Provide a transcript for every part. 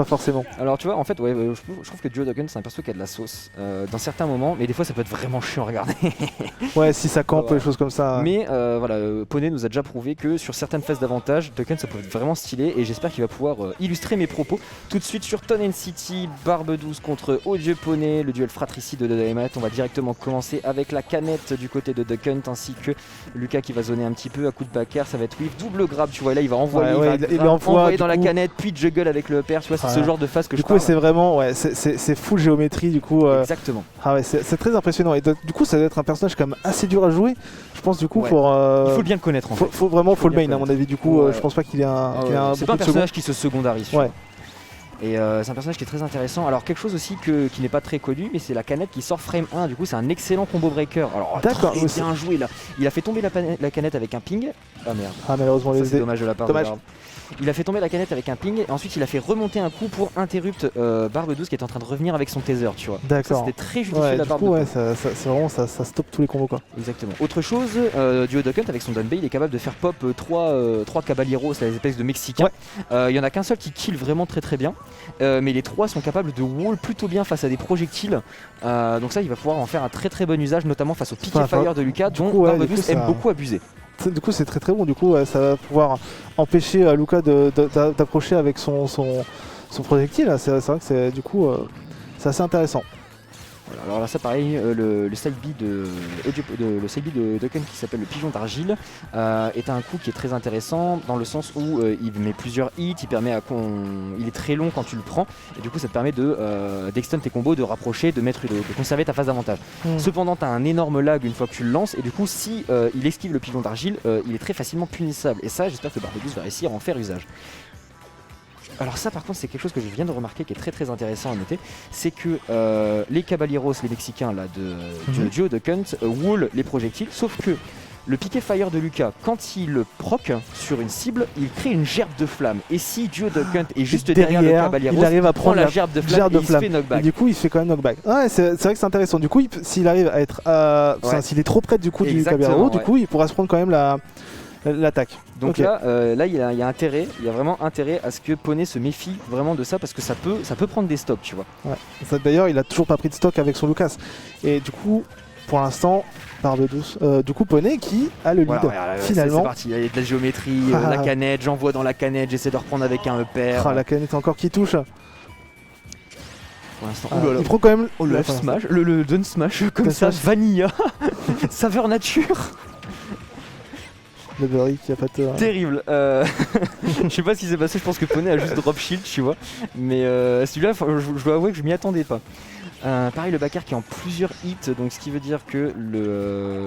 pas forcément. Alors tu vois, en fait, ouais, je trouve que Duodoken c'est un perso qui a de la sauce dans certains moments, mais des fois ça peut être vraiment chiant à regarder. Ouais, si ça campe, Voilà. les choses comme ça. Mais voilà, Poney nous a déjà prouvé que sur certaines phases d'avantage, Dokken ça peut être vraiment stylé et j'espère qu'il va pouvoir illustrer mes propos. Tout de suite sur Tonen City, Barbe 12 contre Odieux Poney, le duel fratricide de Dynamite. On va directement commencer avec la canette du côté de Ducken ainsi que Lucas qui va zoner un petit peu à coup de backer, ça va être whiff, double grab, tu vois, là il va envoyer, il envoie dans la coup... canette, puis juggle avec le upper, tu vois, c'est ce genre de phase que du je coup, c'est vraiment, ouais, c'est full géométrie du coup. Exactement. Ah ouais, c'est très impressionnant et du coup ça doit être un personnage quand même assez dur à jouer, je pense du coup pour... Il faut bien le connaître en fait. Faut vraiment full main à mon avis du coup, je pense pas qu'il ait un... c'est pas un personnage qui se secondarise. Ouais. Et c'est un personnage qui est très intéressant. Alors quelque chose aussi qui n'est pas très connu, mais c'est la canette qui sort frame 1. Du coup c'est un excellent combo breaker. Alors très bien joué là. Il a fait tomber la canette avec un ping. Ah merde. Ah malheureusement c'est dommage de la part de Barbe. Il a fait tomber la canette avec un ping et ensuite il a fait remonter un coup pour interrupt Barbe 12 qui est en train de revenir avec son taser, tu vois. D'accord. C'était très judicieux de la part de ouais, c'est vraiment ça stoppe tous les combos quoi. Exactement. Autre chose, Duodoken avec son Dunbay il est capable de faire pop 3 caballeros, les espèces de Mexicains. Il y en a qu'un seul qui kill vraiment très bien, mais les 3 sont capables de wall plutôt bien face à des projectiles. Donc ça il va pouvoir en faire un très bon usage, notamment face au pick fire de Lucas dont Barbe 12 aime beaucoup abuser. Du coup c'est très bon, du coup ça va pouvoir empêcher Lucas d'approcher avec son projectile. C'est vrai que c'est du coup c'est assez intéressant. Voilà, alors là ça pareil, le side B de Ducken qui s'appelle le pigeon d'argile est un coup qui est très intéressant dans le sens où il met plusieurs hits, il est très long quand tu le prends et du coup ça te permet d'extend tes combos, de rapprocher, de conserver ta phase d'avantage. Cependant tu as un énorme lag une fois que tu le lances et du coup si il esquive le pigeon d'argile, il est très facilement punissable et ça j'espère que Barbe 12 va réussir à en faire usage. Alors ça par contre c'est quelque chose que je viens de remarquer qui est très intéressant à noter, c'est que les caballeros, les mexicains là de Duodoken wall les projectiles, sauf que le piqué fire de Lucas, quand il le proc sur une cible, il crée une gerbe de flamme. Et si Duodoken est juste derrière le caballeros, il arrive à prendre la gerbe de flamme et il se fait knockback. Et du coup il fait quand même knockback. Ouais, c'est vrai que c'est intéressant. Du coup s'il arrive à être s'il est trop près du coup du caballeros, du coup il pourra se prendre quand même l'attaque. Donc là il y a vraiment intérêt à ce que Poney se méfie vraiment de ça parce que ça peut prendre des stocks, tu vois. Ouais. D'ailleurs il a toujours pas pris de stock avec son Lucas. Et du coup pour l'instant Barbe 12, du coup Poney qui a le lead finalement. C'est parti, il y a de la géométrie, la canette, j'envoie dans la canette, j'essaie de reprendre avec un upper. La canette encore qui touche. Pour l'instant, il prend quand même le smash, le dun smash comme ça, vanilla, saveur nature. Le Burry qui a pas tort. Terrible. Je sais pas ce qui s'est passé, je pense que Poney a juste drop shield, tu vois. Mais celui-là, je dois avouer que je m'y attendais pas. Pareil, le backer qui est en plusieurs hits, donc ce qui veut dire que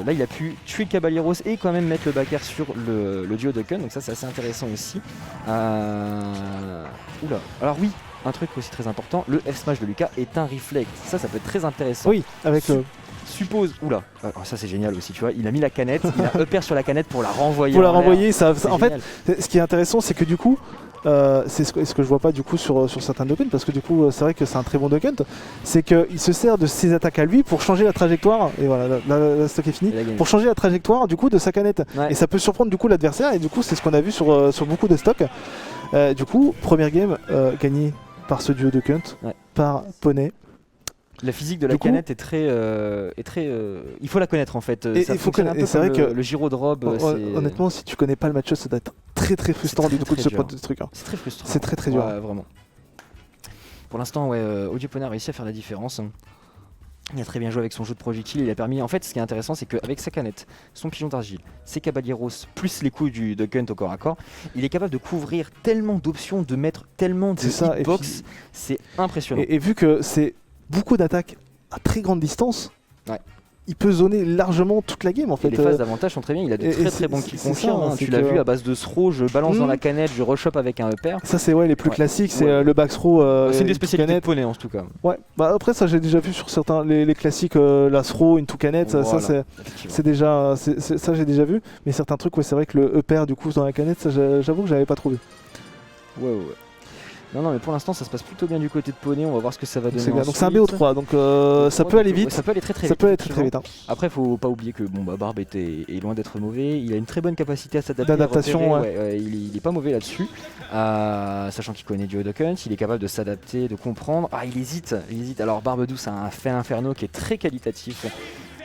là il a pu tuer Caballeros et quand même mettre le backer sur le Duodoken, donc ça c'est assez intéressant aussi. Oula, alors oui, un truc aussi très important, le F-Smash de Lucas est un reflect, ça peut être très intéressant. Oui, avec le... Suppose, oula, ça c'est génial aussi, tu vois, il a mis la canette, il a upper sur la canette pour la renvoyer. Pour la renvoyer, en fait, ce qui est intéressant c'est que du coup, c'est ce que je vois pas du coup sur certains Dokkan, parce que du coup c'est vrai que c'est un très bon Dokkan, c'est qu'il se sert de ses attaques à lui pour changer la trajectoire, et voilà, la stock est fini, pour changer la trajectoire du coup de sa canette, et ça peut surprendre du coup l'adversaire, et du coup c'est ce qu'on a vu sur beaucoup de stocks. Du coup, première game gagnée par ce duo Dokkan, par Poney. La physique de la canette est très, il faut la connaître en fait. Il faut connaître. Et c'est vrai que le gyro drop. Honnêtement, si tu connais pas le match, ça doit être très frustrant du coup de se prendre de ce truc. C'est très frustrant. C'est très dur. Ouais, vraiment. Pour l'instant, Odieux Poney a réussi à faire la différence. Il a très bien joué avec son jeu de projectile. Il a permis. En fait, ce qui est intéressant, c'est qu'avec sa canette, son pigeon d'argile, ses caballeros, plus les coups du Duodoken au corps à corps, il est capable de couvrir tellement d'options, de mettre tellement de hitbox. C'est impressionnant. Et vu que c'est beaucoup d'attaques à très grande distance, il peut zoner largement toute la game en fait. Et les phases d'avantage sont très bien, il a de très bons kills confirmes, tu l'as vu à base de throw, je balance dans la canette, je rush up avec un upper. Ça c'est les plus classiques, c'est le back throw. C'est une des spécialités de Poney en tout cas. Ouais, bah après ça j'ai déjà vu sur certains, les classiques, la throw, une tout canette, ça c'est déjà, ça j'ai déjà vu, mais certains trucs c'est vrai que le upper du coup dans la canette, ça j'avoue que j'avais pas trouvé. Ouais. Non, mais pour l'instant, ça se passe plutôt bien du côté de Poney. On va voir ce que ça va donner. Donc c'est un BO3, donc ça peut aller vite. Ça peut aller très Ça peut aller très vite. Après, faut pas oublier que Barbe est loin d'être mauvais. Il a une très bonne capacité à s'adapter. D'adaptation, il est pas mauvais là-dessus. Sachant qu'il connaît du Duck Hunt, il est capable de s'adapter, de comprendre. Il hésite. Alors Barbe Douce a un Fell Inferno qui est très qualitatif.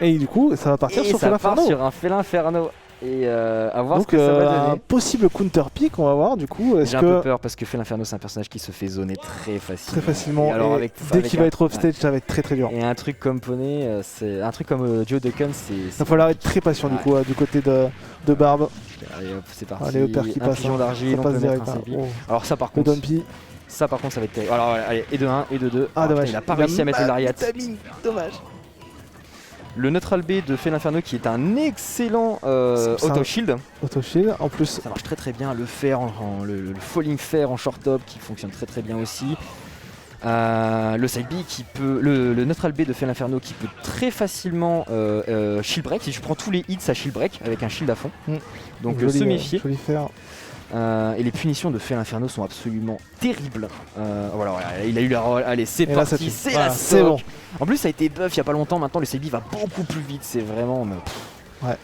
Et du coup, ça va partir sur Fell Inferno. Sur un Fell Inferno. Et à voir donc, ce que ça va donner. Un possible counter pick, on va voir du coup. J'ai un peu peur parce que Fell Inferno c'est un personnage qui se fait zoner très facilement. Très facilement. Et alors dès qu'il va être offstage, ça va être très dur. Et un truc comme Poney, c'est un truc comme Joe Duck Hunt, il va falloir être très patient du coup du côté de Barbe. Allez hop, c'est parti. Allez, le père qui un passe. Pigeon d'argile, on peut mettre un CB. Alors ça par contre. Ça par contre ça va être terrible. Alors allez, et de 1 et de 2. Dommage. Il a pas réussi à mettre le lariat. Dommage. Le Neutral B de Fell Inferno qui est un excellent auto-shield. Auto-shield, en plus. Ça marche très bien. Le fer, le falling fer en short top qui fonctionne très bien aussi. Le side B qui peut. Le Neutral B de Fell Inferno qui peut très facilement shield break. Si tu prends tous les hits, ça shield break avec un shield à fond. Donc se méfier. Joli fer. Et les punitions de Fell Inferno sont absolument terribles. Voilà, il a eu la roll. Allez, c'est parti, c'est la stock. Bon. En plus, ça a été buff il y a pas longtemps. Maintenant, le CB va beaucoup plus vite. C'est vraiment. Ouais.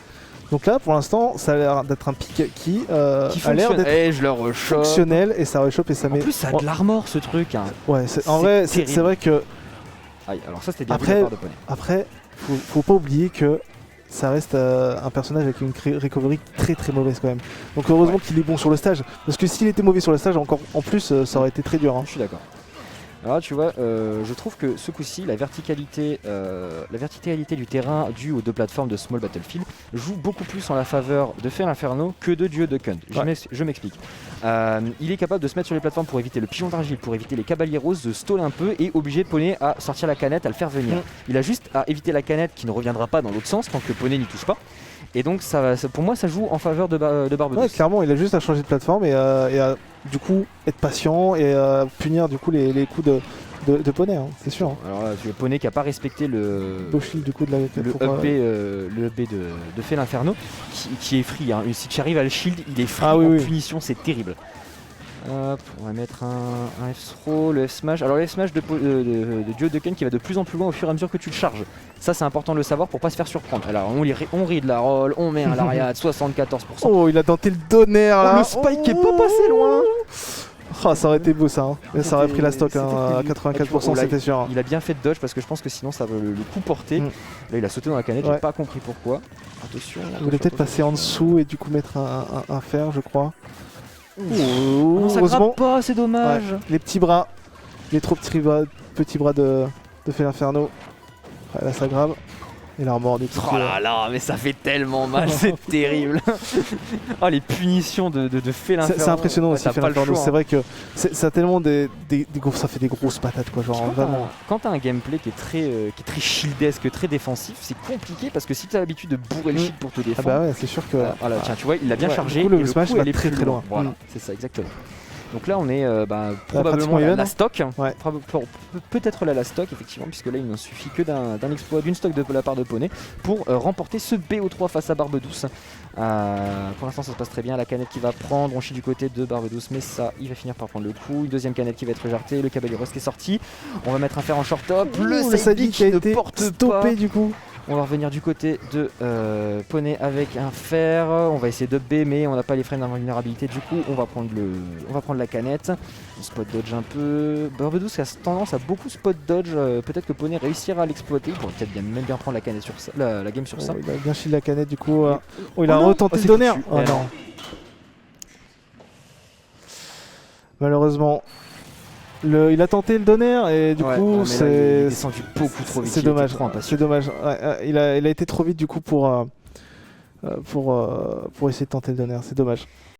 Donc là, pour l'instant, ça a l'air d'être un pick qui a l'air d'être fonctionnel et ça rechoppe et ça met. En plus, ça a de l'armor ce truc. Hein. Ouais, en vrai, c'est vrai que. Alors ça, c'était bien vu de la part de Poney. Après, faut pas oublier que. Ça reste un personnage avec une recovery très mauvaise quand même. Donc heureusement qu'il est bon sur le stage. Parce que s'il était mauvais sur le stage, encore en plus, ça aurait été très dur. Je suis d'accord. Alors tu vois, je trouve que ce coup-ci, la verticalité du terrain due aux deux plateformes de Small Battlefield joue beaucoup plus en la faveur de Fell Inferno que de Duo Duck Hunt. Je m'explique. Il est capable de se mettre sur les plateformes pour éviter le pigeon d'argile, pour éviter les caballeros, de stall un peu et obliger Poney à sortir la canette, à le faire venir. Il a juste à éviter la canette qui ne reviendra pas dans l'autre sens tant que Poney n'y touche pas. Et donc pour moi ça joue en faveur de Barbe Douce. Ouais, clairement, il a juste à changer de plateforme et à du coup être patient et punir du coup les coups de Poney, hein, c'est sûr. Alors là, tu vois Poney qui a pas respecté le shield du coup de le up de Fell Inferno qui est free. Hein. Si tu arrives à le shield, il est free en punition, c'est terrible. Hop, on va mettre un F-throw, le F-smash. Alors le F-smash de Duo Duck Hunt qui va de plus en plus loin au fur et à mesure que tu le charges. Ça c'est important de le savoir pour pas se faire surprendre. Alors on rit de la roll, on met un lariat 74%. Oh, il a tenté le donner là. Le spike est pas passé loin. Oh, ça aurait été beau ça, hein. Ça aurait pris la stock à 84%, c'était sûr. Il a bien fait de dodge parce que je pense que sinon ça va le coup porter. Là il a sauté dans la canette, j'ai pas compris pourquoi. Attention. Il voulait peut-être passer en dessous et du coup mettre un fer, je crois. Non, ça grappe pas, c'est dommage. Les petits bras, les trop petits bras de Fell Inferno. Là ça grave. Et l'armor du coup. Oh là là, mais ça fait tellement mal, c'est terrible. Oh les punitions de Fell Inferno. C'est impressionnant aussi Fell Inferno, c'est vrai que ça a tellement ça fait des grosses patates quoi, genre vraiment. Quand t'as un gameplay qui est très shieldesque, très défensif, c'est compliqué parce que si t'as l'habitude de bourrer le shield pour te défendre. Ah bah ouais, c'est sûr que. Voilà, tiens, tu vois, il a bien chargé. Du coup, le smash va très loin. Voilà, c'est ça exactement. Donc là on est probablement la stock, peut-être la stock effectivement, puisque là il n'en suffit que d'un exploit d'une stock de la part de Poney pour remporter ce BO3 face à Barbe Douce. Pour l'instant ça se passe très bien, la canette qui va prendre, on chie du côté de Barbe Douce, mais ça il va finir par prendre le coup, une deuxième canette qui va être jartée, le Caballeros qui est sorti, on va mettre un fer en short top, le side qui a été stoppé du coup. On va revenir du côté de Poney avec un fer. On va essayer de B, mais on n'a pas les frames d'invulnérabilité. Du coup, on va prendre la canette. On spot dodge un peu. Barbe Douce a tendance à beaucoup spot dodge. Peut-être que Poney réussira à l'exploiter. Il pourrait peut-être même bien prendre la canette sur ça, la game sur ça. Il a bien shield la canette du coup. Il a retenté le donner. Oh non. Malheureusement. Il a tenté le donner et du coup c'est descendu beaucoup trop vite. C'est dommage. C'est dommage. Il a été trop vite du coup pour essayer de tenter le donner. C'est dommage.